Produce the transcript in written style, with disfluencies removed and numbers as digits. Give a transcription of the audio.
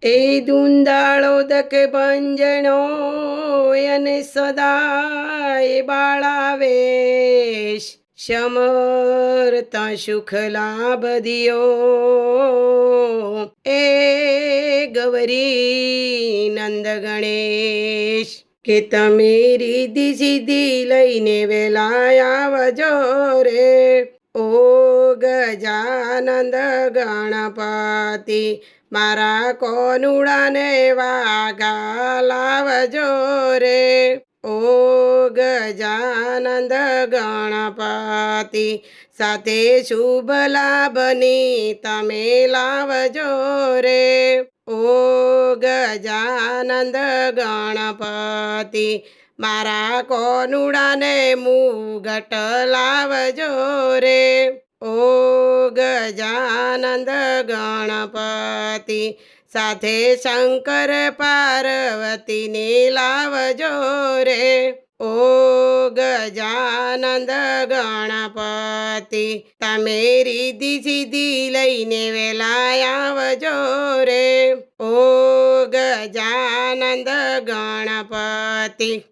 એ દુંદાળોદક ભંજણો અને સદાય બાળાવેશ સમર્થ સુખ લાભ દિયો એ ગૌરી નંદ ગણેશ કે તમે રીધિ સિદ્ધિ લઈને વેલા આવજો રે ઓ ગજાનંદ ગણપતિ મારા કોનુડાને વાઘા લાવજો રે ઓ ગજાનંદ ગણપતિ સાથે શુભ લાભની તમે લાવજો રે ઓ ગજાનંદ ગણપતિ મારા કોનુડાને મુગટ લાવજો રે ઓ ગજાનંદ ગણપતિ સાથે શંકર પાર્વતીને લાવજો રે ઓ ગજાનંદ ગણપતિ તમે રીધિ સિદ્ધિ લઈને વેલા આવજો રે ઓ ગજાનંદ ગણપતિ